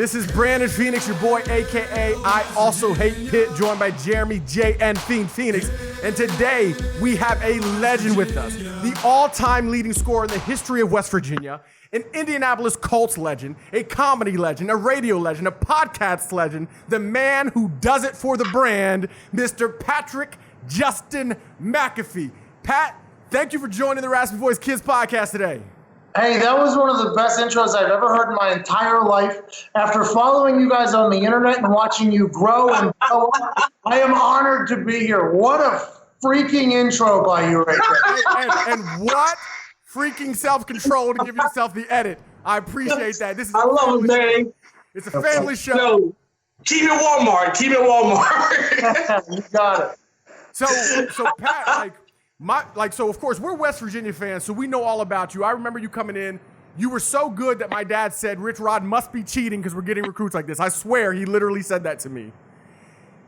This is Brandon Phoenix, your boy, a.k.a. I Also Hate Pitt, joined by Jeremy J. and Fiend Phoenix. And today, we have a legend with us, the all-time leading scorer in the history of West Virginia, an Indianapolis Colts legend, a comedy legend, a radio legend, a podcast legend, the man who does it for the brand, Mr. Patrick Justin McAfee. Pat, thank you for joining the Raspy Voice Kids podcast today. Hey, that was one of the best intros I've ever heard in my entire life. After following you guys on the internet and watching you grow and grow up, I am honored to be here. What a freaking intro by you right there. And what freaking self-control to give yourself the edit. I appreciate that. This is I love it, man. It's a family show. No, keep it Walmart. Keep it Walmart. You got it. So Pat, so of course we're West Virginia fans, so we know all about you. I remember you coming in. You were so good that my dad said Rich Rod must be cheating because we're getting recruits like this. I swear he literally said that to me.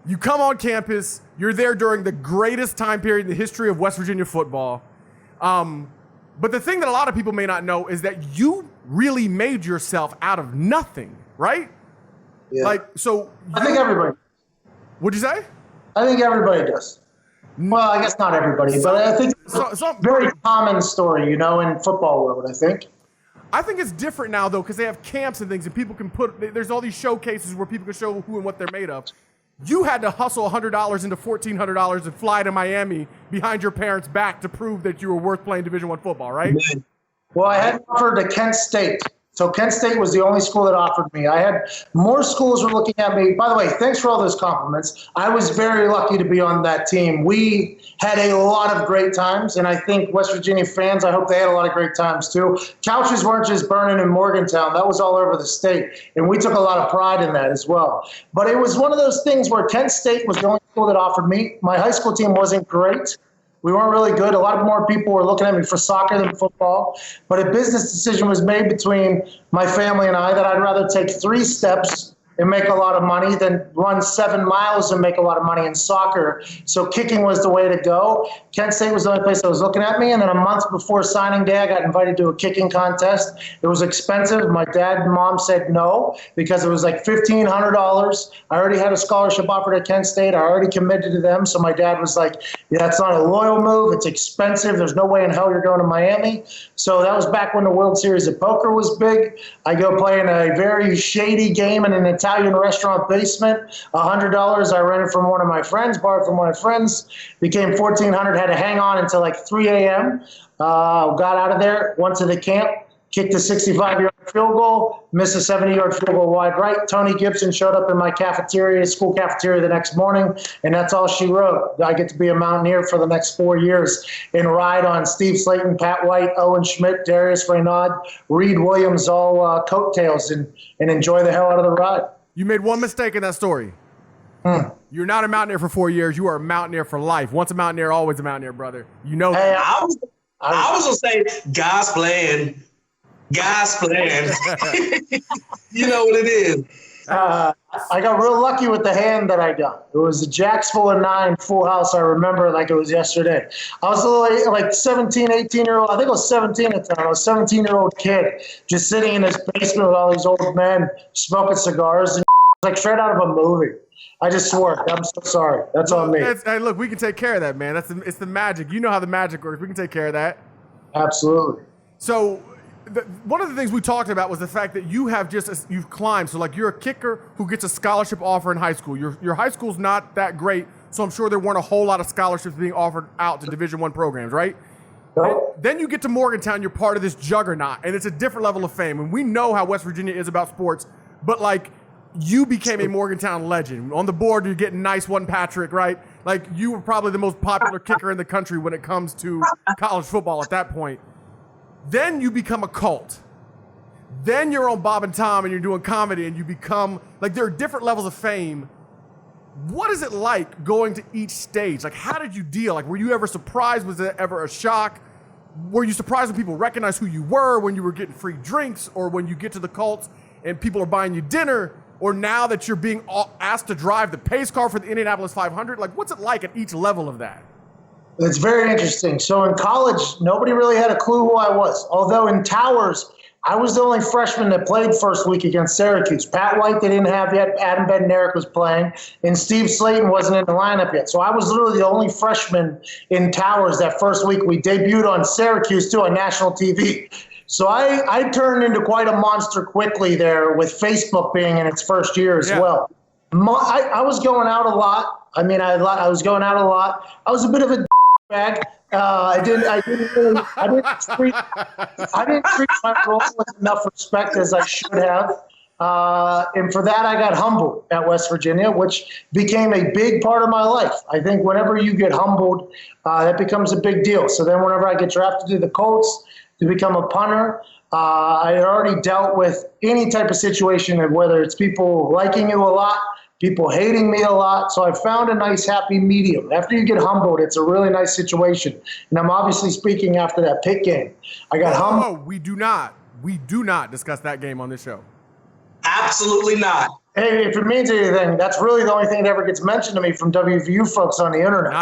You come on campus. You're there during the greatest time period in the history of West Virginia football. But the thing that a lot of people may not know is that you really made yourself out of nothing, right? Yeah. I think everybody. What'd you say? I think everybody does. Well, I guess not everybody, but I think it's a very common story, in football world, I think. I think it's different now, though, because they have camps and things, and people can there's all these showcases where people can show who and what they're made of. You had to hustle $100 into $1,400 and fly to Miami behind your parents' back to prove that you were worth playing Division I football, right? Well, I had offered to Kent State. So Kent State was the only school that offered me. I had more schools were looking at me. By the way, thanks for all those compliments. I was very lucky to be on that team. We had a lot of great times, and I think West Virginia fans, I hope they had a lot of great times too. Couches weren't just burning in Morgantown. That was all over the state, and we took a lot of pride in that as well. But it was one of those things where Kent State was the only school that offered me. My high school team wasn't great. We weren't really good. A lot more people were looking at me for soccer than football. But a business decision was made between my family and I that I'd rather take 3 steps and make a lot of money than run 7 miles and make a lot of money in soccer. So kicking was the way to go. Kent State was the only place that was looking at me. And then a month before signing day, I got invited to a kicking contest. It was expensive. My dad and mom said no because it was like $1,500. I already had a scholarship offered at Kent State. I already committed to them. So my dad was like, yeah, it's not a loyal move. It's expensive. There's no way in hell you're going to Miami. So that was back when the World Series of Poker was big. I go play in a very shady game in an Italian restaurant basement. $100 I rented from one of my friends, borrowed from one of my friends, became $1,400, had to hang on until like 3 a.m. Got out of there, went to the camp, kicked a 65-yard field goal, missed a 70-yard field goal wide right. Tony Gibson showed up in my cafeteria, school cafeteria the next morning, and that's all she wrote. I get to be a Mountaineer for the next 4 years and ride on Steve Slayton, Pat White, Owen Schmidt, Darius Raynaud, Reed Williams, all coattails, and enjoy the hell out of the ride. You made one mistake in that story. You're not a Mountaineer for 4 years. You are a Mountaineer for life. Once a Mountaineer, always a Mountaineer, brother. You know that. Hey, I was going to say, God's plan. God's plan. You know what it is. I got real lucky with the hand that I got. It was a Jacks full of 9 full house. I remember like it was yesterday. I was a little like 17, 18-year-old. I think I was 17 at the time. I was a 17-year-old kid just sitting in his basement with all these old men smoking cigars. And like straight out of a movie. I just swore. I'm so sorry. That's on me. Hey, look, we can take care of that, man. It's the magic. You know how the magic works. We can take care of that. Absolutely. So one of the things we talked about was the fact that you've climbed. So like you're a kicker who gets a scholarship offer in high school. Your high school's not that great, so I'm sure there weren't a whole lot of scholarships being offered out to Division I programs, right? No. Then you get to Morgantown. You're part of this juggernaut, and it's a different level of fame. And we know how West Virginia is about sports, but like you became a Morgantown legend. On the board, you're getting nice one, Patrick, right? Like you were probably the most popular kicker in the country when it comes to college football at that point. Then you become a Colt. Then you're on Bob and Tom and you're doing comedy and you become, like there are different levels of fame. What is it like going to each stage? Like how did you deal? Like were you ever surprised? Was it ever a shock? Were you surprised when people recognized who you were, when you were getting free drinks, or when you get to the Colts and people are buying you dinner? Or now that you're being asked to drive the pace car for the Indianapolis 500, like what's it like at each level of that? It's very interesting. So in college, nobody really had a clue who I was. Although in Towers, I was the only freshman that played first week against Syracuse. Pat White they didn't have yet. Adam Bednarik was playing, and Steve Slayton wasn't in the lineup yet. So I was literally the only freshman in Towers that first week. We debuted on Syracuse, too, on national TV. So I turned into quite a monster quickly there with Facebook being in its first year as well. I was going out a lot. I mean, I was going out a lot. I was a bit of a bag. I didn't treat my role with enough respect as I should have. And for that, I got humbled at West Virginia, which became a big part of my life. I think whenever you get humbled, that becomes a big deal. So then whenever I get drafted to the Colts to become a punter, I had already dealt with any type of situation, of whether it's people liking you a lot, people hating me a lot. So I found a nice happy medium. After you get humbled, it's a really nice situation. And I'm obviously speaking after that Pitt game. I got humbled. Oh, we do not discuss that game on this show. Absolutely not. Hey, if it means anything, that's really the only thing that ever gets mentioned to me from WVU folks on the internet.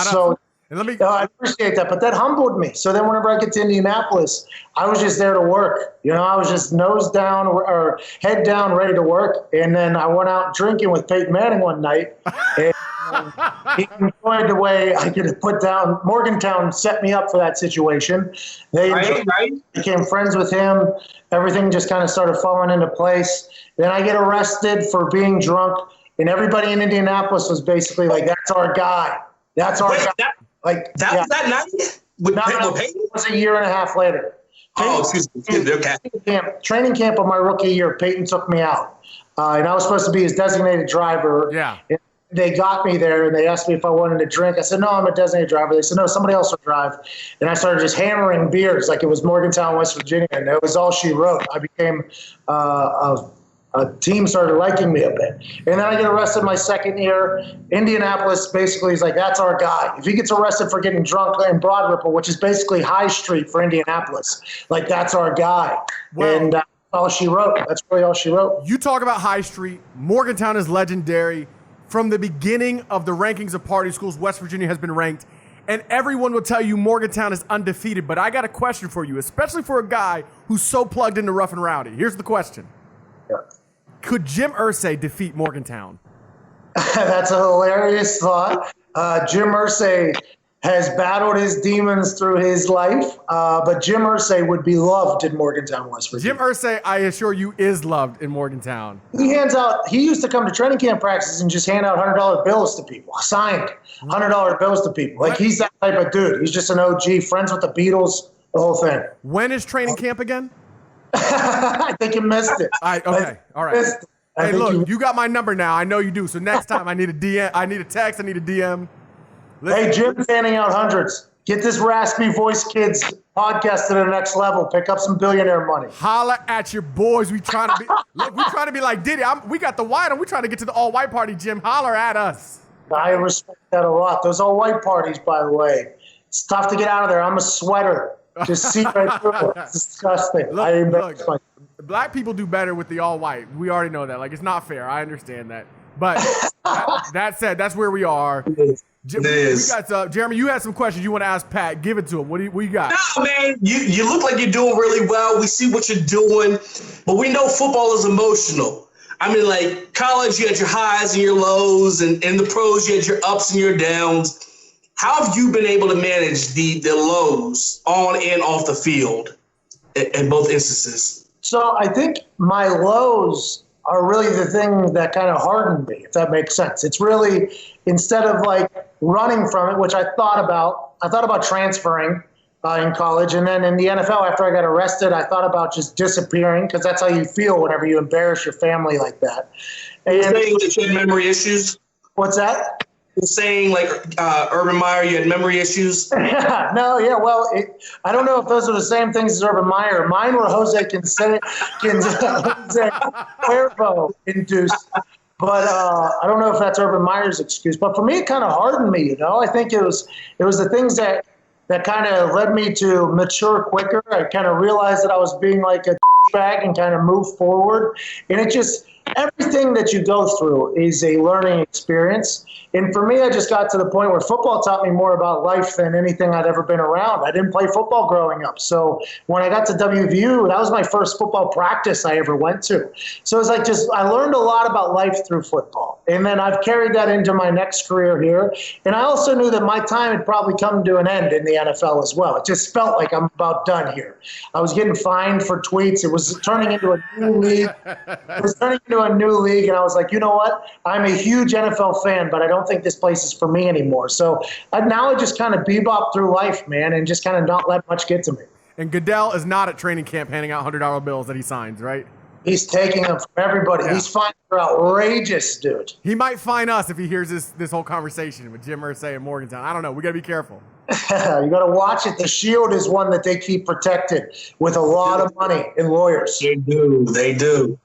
I appreciate that, but that humbled me. So then whenever I get to Indianapolis, I was just there to work. I was just nose down or head down, ready to work. And then I went out drinking with Peyton Manning one night. And he enjoyed the way I could put down. Morgantown set me up for that situation. They became friends with him. Everything just kind of started falling into place. Then I get arrested for being drunk. And everybody in Indianapolis was basically like, that's our guy. That's our guy. Was that night? It was a year and a half later. Excuse me. Okay. Training camp of my rookie year, Peyton took me out. And I was supposed to be his designated driver. Yeah. They got me there, and they asked me if I wanted to drink. I said, no, I'm a designated driver. They said, no, somebody else will drive. And I started just hammering beers like it was Morgantown, West Virginia, and that was all she wrote. I became a team started liking me a bit. And then I get arrested my second year. Indianapolis basically is like, that's our guy. If he gets arrested for getting drunk in Broad Ripple, which is basically High Street for Indianapolis, like, that's our guy. Well, and that's all she wrote. That's really all she wrote. You talk about High Street. Morgantown is legendary. From the beginning of the rankings of party schools, West Virginia has been ranked. And everyone will tell you Morgantown is undefeated. But I got a question for you, especially for a guy who's so plugged into Rough and Rowdy. Here's the question. Yeah. Could Jim Irsay defeat Morgantown? That's a hilarious thought. Jim Irsay has battled his demons through his life, but Jim Irsay would be loved in Morgantown, West Virginia. Jim Irsay, I assure you, is loved in Morgantown. He used to come to training camp practices and just hand out $100 bills to people, signed $100 bills to people. Like, he's that type of dude. He's just an OG, friends with the Beatles, the whole thing. When is training camp again? I think you missed it. Okay. All right. Hey, look, you got my number now. I know you do. So next time I need a DM, I need a text, I need a DM. Listen. Hey, Jim's handing out hundreds. Get this Raspy Voice Kids podcast to the next level. Pick up some billionaire money. Holla at your boys. We trying to be like Diddy. We got the white, and we trying to get to the all-white party, Jim. Holler at us. I respect that a lot. Those all-white parties, by the way, it's tough to get out of there. I'm a sweater. Just see right through it. It's disgusting. Look, black people do better with the all-white. We already know that. Like, it's not fair. I understand that. But that said, that's where we are. We got Jeremy, you had some questions you want to ask Pat. Give it to him. What do you got? No, man, you look like you're doing really well. We see what you're doing, but we know football is emotional. I mean, like, college, you had your highs and your lows, and in the pros, you had your ups and your downs. How have you been able to manage the lows on and off the field in both instances? So I think my lows are really the thing that kind of hardened me, if that makes sense. It's really, instead of like running from it, which I thought about transferring in college. And then in the NFL, after I got arrested, I thought about just disappearing, because that's how you feel whenever you embarrass your family like that. And you're saying that you had memory issues? What's that? You're saying, like, Urban Meyer, you had memory issues? No, yeah, well, I don't know if those are the same things as Urban Meyer. Mine were Jose Cuervo induced. But I don't know if that's Urban Meyer's excuse. But for me, it kind of hardened me, you know. I think it was the things that kind of led me to mature quicker. I kind of realized that I was being like a bag and kind of move forward. And it just everything that you go through is a learning experience. And for me, I just got to the point where football taught me more about life than anything I'd ever been around. I didn't play football growing up. So when I got to WVU, that was my first football practice I ever went to. So it's like I learned a lot about life through football. And then I've carried that into my next career here. And I also knew that my time had probably come to an end in the NFL as well. It just felt like I'm about done here. I was getting fined for tweets. It was turning into a new league. And I was like, you know what? I'm a huge NFL fan, but I don't think this place is for me anymore. So now I just kind of bebop through life, man, and just kind of not let much get to me. And Goodell is not at training camp handing out $100 bills that he signs, right? He's taking them from everybody. Yeah. These fines are outrageous, dude. He might fine us if he hears this whole conversation with Jim Irsay in Morgantown. I don't know. We got to be careful. You got to watch it. The Shield is one that they keep protected with a lot of money and lawyers. They do.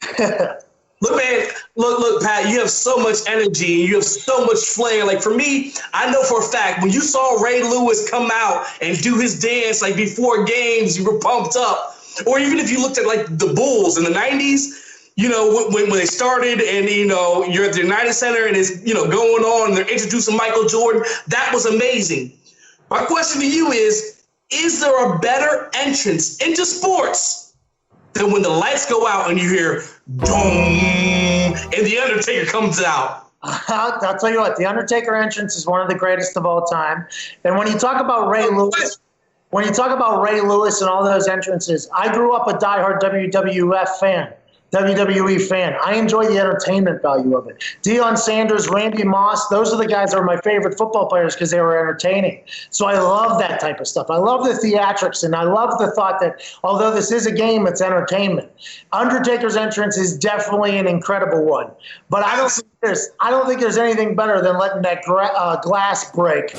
Look, man, look, Pat, you have so much energy. You have so much flair. Like, for me, I know for a fact, when you saw Ray Lewis come out and do his dance, like, before games, you were pumped up. Or even if you looked at, like, the Bulls in the 90s, you know, when they started and, you know, you're at the United Center and it's, you know, going on and they're introducing Michael Jordan, that was amazing. My question to you is there a better entrance into sports than when the lights go out and you hear boom and the Undertaker comes out? I'll tell you what, the Undertaker entrance is one of the greatest of all time. And when you talk about Ray Lewis, and all those entrances, I grew up a diehard WWE fan. I enjoy the entertainment value of it. Deion Sanders, Randy Moss, those are the guys that are my favorite football players because they were entertaining. So I love that type of stuff. I love the theatrics, and I love the thought that although this is a game, it's entertainment. Undertaker's entrance is definitely an incredible one. But I don't think there's anything better than letting that glass break.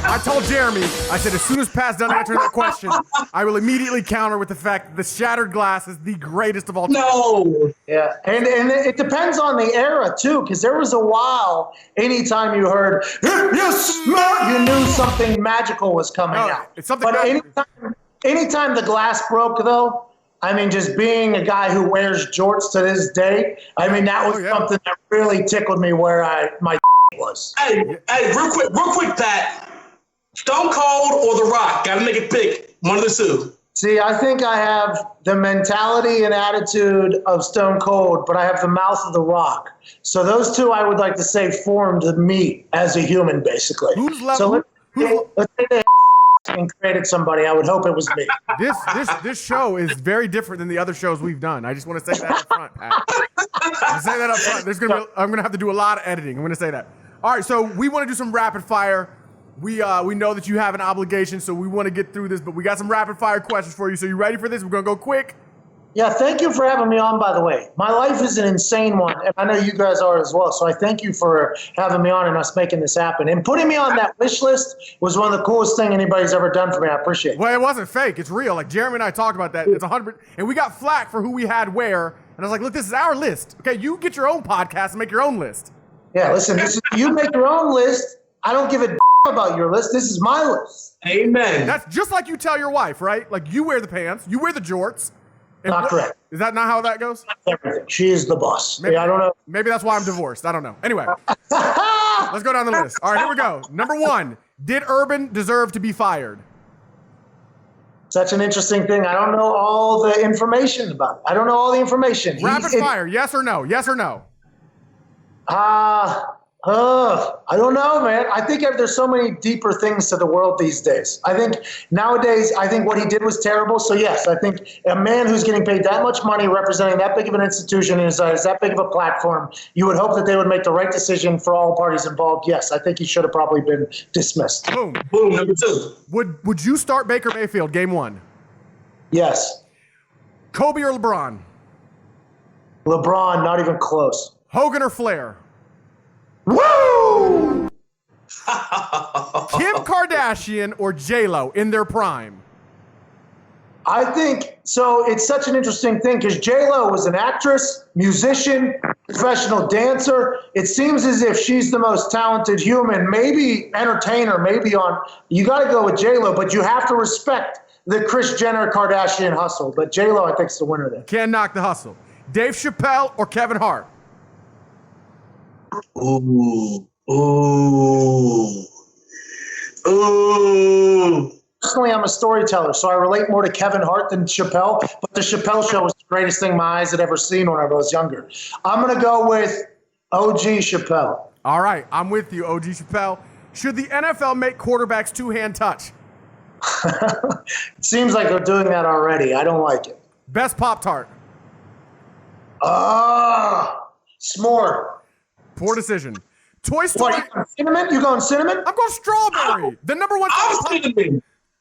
I told Jeremy, I said, as soon as Pat's done answering that question, I will immediately counter with the fact that the shattered glass is the greatest of all time. No. Yeah, and it depends on the era, too, because there was a while, anytime you heard, you knew something magical was coming out. It's something but anytime the glass broke, though, I mean, just being a guy who wears jorts to this day, I mean, that was something that really tickled me where my was. Hey, real quick, Pat. Stone Cold or The Rock? Got to make it pick. One of the two. See, I think I have the mentality and attitude of Stone Cold, but I have the mouth of The Rock. So those two, I would like to say, formed me as a human, basically. Who's left? So let's say they and created somebody. I would hope it was me. This show is very different than the other shows we've done. I just want to say that up front, Pat. I say that up front. I'm gonna have to do a lot of editing. I'm gonna say that. All right, so we want to do some rapid fire. We know that you have an obligation, so we want to get through this, but we got some rapid fire questions for you. So you ready for this? We're gonna go quick. Yeah, thank you for having me on, by the way. My life is an insane one, and I know you guys are as well. So I thank you for having me on and us making this happen. And putting me on that wish list was one of the coolest things anybody's ever done for me. I appreciate it. Well, it wasn't fake. It's real. Like Jeremy and I talked about that. It's 100, and we got flack for who we had where. And I was like, look, this is our list. Okay, you get your own podcast and make your own list. Yeah, listen, you make your own list. I don't give a about your list. This is my list. Amen. That's just like you tell your wife, right? Like you wear the pants, you wear the jorts. Not correct. Is that not how that goes? Everything. She is the boss. Maybe, I don't know. Maybe that's why I'm divorced. I don't know. Anyway, let's go down the list. All right, here we go. Number 1, did Urban deserve to be fired? Such an interesting thing. I don't know all the information about it. I don't know all the information. Rapid fire, yes or no? Yes or no? I don't know, man. I think there's so many deeper things to the world these days. I think nowadays, what he did was terrible. So yes, I think a man who's getting paid that much money representing that big of an institution and is that big of a platform, you would hope that they would make the right decision for all parties involved. Yes, I think he should have probably been dismissed. Boom. Boom, number 2. Would you start Baker Mayfield game 1? Yes. Kobe or LeBron? LeBron, not even close. Hogan or Flair? Woo! Kim Kardashian or J-Lo in their prime? I think, so it's such an interesting thing because J-Lo was an actress, musician, professional dancer. It seems as if she's the most talented human, maybe entertainer, you got to go with J-Lo, but you have to respect the Kris Jenner Kardashian hustle, but J-Lo, I think, is the winner there. Can't knock the hustle. Dave Chappelle or Kevin Hart? Ooh. Personally, I'm a storyteller, so I relate more to Kevin Hart than Chappelle, but the Chappelle show was the greatest thing my eyes had ever seen when I was younger. I'm going to go with OG Chappelle. All right, I'm with you, OG Chappelle. Should the NFL make quarterbacks two-hand touch? It seems like they're doing that already. I don't like it. Best Pop-Tart? S'more. Poor decision. Toy Story. What, you going cinnamon? You going cinnamon? I'm going strawberry. The number one.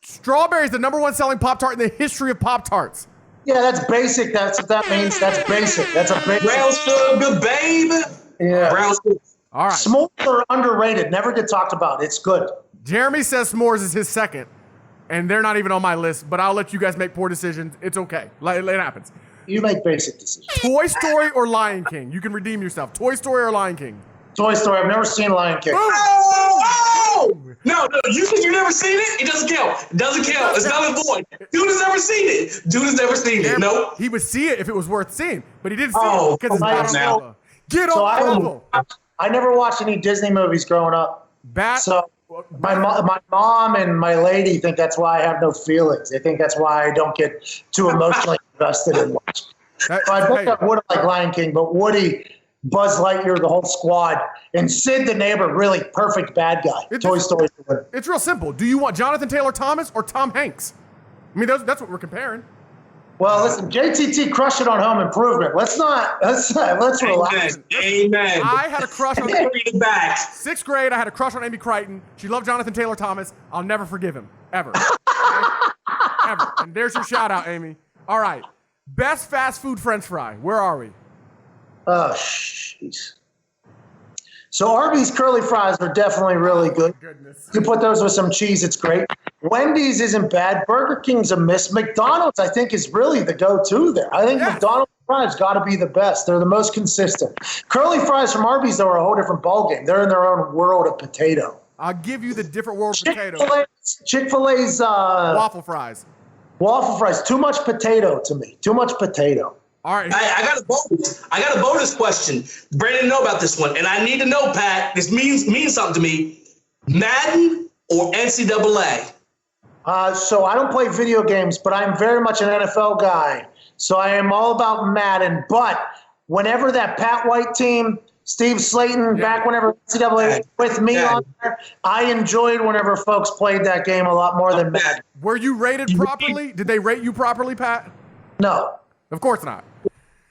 Strawberry is the number one selling Pop-Tart in the history of Pop-Tarts. Yeah, that's basic. That's what that means. That's basic. That's a basic. Brown sugar, baby. Yeah. Brown sugar. All right. S'mores are underrated. Never get talked about. It's good. Jeremy says s'mores is his second, and they're not even on my list, but I'll let you guys make poor decisions. It's okay. It happens. You make basic decisions. Toy Story or Lion King? You can redeem yourself. Toy Story or Lion King? Toy Story. I've never seen Lion King. Oh! No, you think you've never seen it? It doesn't count. It doesn't count. It's not a void. Dude has never seen it. Dude has never seen it. Nope. He would see it if it was worth seeing, but he didn't see Oh, it because it's come not on on now. level. Get on the level. I never watched any Disney movies growing up. So my mom and my lady think that's why I have no feelings. They think that's why I don't get too emotionally invested in watching. So I bet I would have liked Lion King, but Woody, Buzz Lightyear, the whole squad, and Sid the neighbor, really perfect bad guy. Toy Story. It's real simple. Do you want Jonathan Taylor Thomas or Tom Hanks? I mean, that's what we're comparing. Well, listen, JTT crushed it on Home Improvement. Let's relax. Amen. I had a crush on back. 6th grade. I had a crush on Amy Crichton. She loved Jonathan Taylor Thomas. I'll never forgive him ever, ever. And there's your shout out, Amy. All right, best fast food French fry. Where are we? Oh, jeez. So Arby's curly fries are definitely really good. Goodness. You put those with some cheese, it's great. Wendy's isn't bad. Burger King's a miss. McDonald's, I think, is really the go-to there. I think McDonald's fries got to be the best. They're the most consistent. Curly fries from Arby's, though, are a whole different ballgame. They're in their own world of potato. I'll give you the different world of potato. Chick-fil-A's waffle fries. Waffle fries, too much potato to me. Too much potato. All right. I got a bonus. I got a bonus question. Brandon know about this one, and I need to know, Pat. This means something to me. Madden or NCAA? So I don't play video games, but I'm very much an NFL guy. So I am all about Madden. But whenever that Pat White team, Steve Slayton, back whenever NCAA with me on there, I enjoyed whenever folks played that game a lot more than Madden. Were you rated properly? Did they rate you properly, Pat? No. Of course not.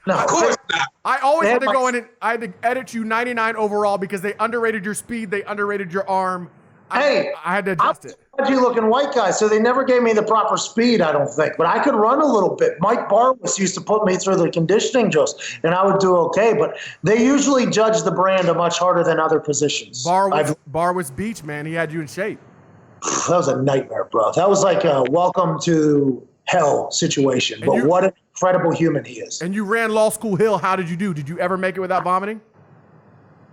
No. Of course not. I always had to go in and I had to edit you 99 overall because they underrated your speed, they underrated your arm. I had to adjust it. I'm a pudgy-looking white guy, so they never gave me the proper speed, I don't think. But I could run a little bit. Mike Barwis used to put me through the conditioning drills, and I would do okay. But they usually judge the brand much harder than other positions. Barwis Beach, man, he had you in shape. That was a nightmare, bro. That was like a welcome to hell situation. But what an incredible human he is. And you ran Law School Hill. How did you do? Did you ever make it without vomiting?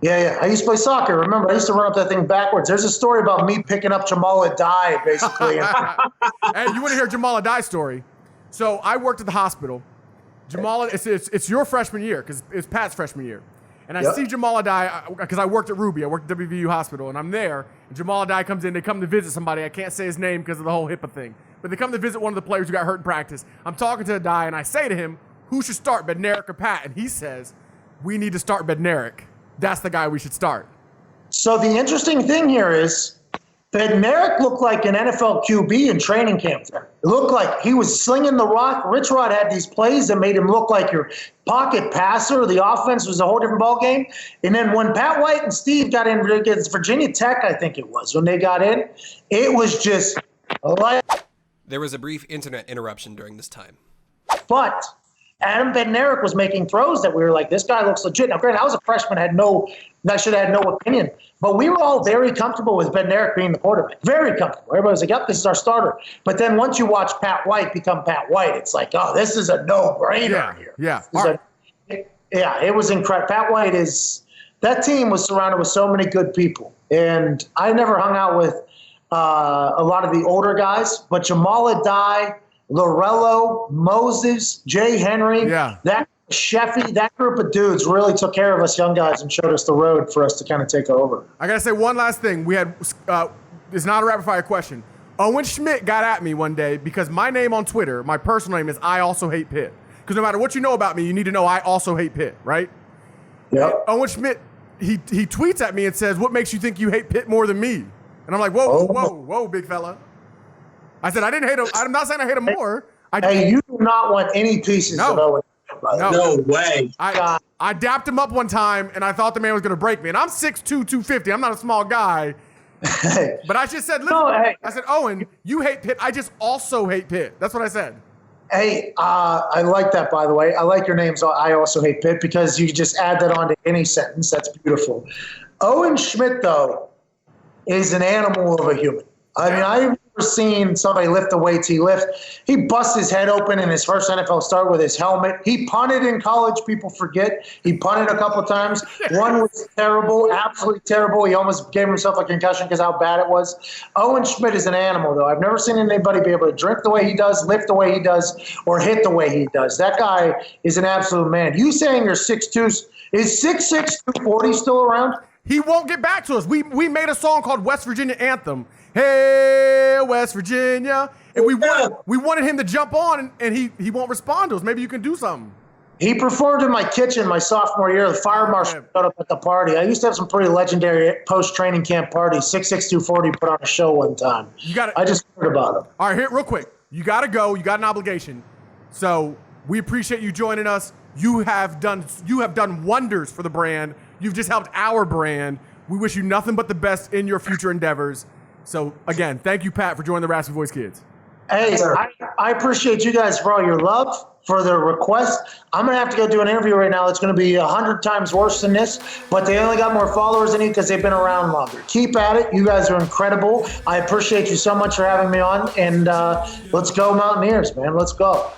Yeah. I used to play soccer. Remember, I used to run up that thing backwards. There's a story about me picking up Jamal Adai, basically. Hey, you want to hear Jamal Adai's story? So I worked at the hospital. Jamal, it's your freshman year because it's Pat's freshman year. And I see Jamal Adai because I worked at Ruby. I worked at WVU Hospital, and I'm there. And Jamal Adai comes in. They come to visit somebody. I can't say his name because of the whole HIPAA thing. But they come to visit one of the players who got hurt in practice. I'm talking to Adai, and I say to him, who should start, Bednarik or Pat? And he says, we need to start Bednarik. That's the guy we should start. So the interesting thing here is Bednarik looked like an NFL QB in training camp there. It looked like he was slinging the rock. Rich Rod had these plays that made him look like your pocket passer. The offense was a whole different ballgame. And then when Pat White and Steve got in against Virginia Tech, I think it was, when they got in, it was just like... There was a brief internet interruption during this time. But Adam Bednarik was making throws that we were like, this guy looks legit. Now, granted, I was a freshman, I should have had no opinion. But we were all very comfortable with Bednarik being the quarterback. Very comfortable. Everybody was like, yep, this is our starter. But then once you watch Pat White become Pat White, it's like, oh, this is a no-brainer here. Yeah. It was incredible. Pat White that team was surrounded with so many good people. And I never hung out with a lot of the older guys, but Jamal Adai, Lorello, Moses, Jay Henry, that Sheffy, that group of dudes really took care of us young guys and showed us the road for us to kind of take over. I got to say one last thing. We had, it's not a rapid fire question. Owen Schmidt got at me one day because my name on Twitter, my personal name is I Also Hate Pitt. Because no matter what you know about me, you need to know I also hate Pitt, right? Yep. Owen Schmidt, he tweets at me and says, "What makes you think you hate Pitt more than me?" And I'm like, whoa, big fella. I said, I didn't hate him. I'm not saying I hate him more. Hey, you do not want any pieces of Owen. No way. I dapped him up one time, and I thought the man was going to break me. And I'm 6'2", 250. I'm not a small guy. But I just said, listen, I said, Owen, you hate Pitt. I just also hate Pitt. That's what I said. Hey, I like that, by the way. I like your names. I Also Hate Pitt because you just add that on to any sentence. That's beautiful. Owen Schmidt, though, is an animal of a human. I mean, I've never seen somebody lift the weights he lifts. He busts his head open in his first NFL start with his helmet. He punted in college. People forget. He punted a couple times. One was terrible, absolutely terrible. He almost gave himself a concussion because how bad it was. Owen Schmidt is an animal, though. I've never seen anybody be able to drink the way he does, lift the way he does, or hit the way he does. That guy is an absolute man. You saying you're 6'2", is 6'6", 240 still around? He won't get back to us. We made a song called West Virginia Anthem. Hey, West Virginia. And we wanted him to jump on, and he won't respond to us. Maybe you can do something. He performed in my kitchen my sophomore year. The fire marshal showed up at the party. I used to have some pretty legendary post-training camp parties. 6'6", 240 put on a show one time. I just heard about him. All right, here, real quick. You got to go. You got an obligation. So we appreciate you joining us. You have done wonders for the brand. You've just helped our brand. We wish you nothing but the best in your future endeavors. So, again, thank you, Pat, for joining the Raspy Voice Kids. Hey, I appreciate you guys for all your love, for the request. I'm going to have to go do an interview right now. It's going to be 100 times worse than this, but they only got more followers than you because they've been around longer. Keep at it. You guys are incredible. I appreciate you so much for having me on, and let's go Mountaineers, man. Let's go.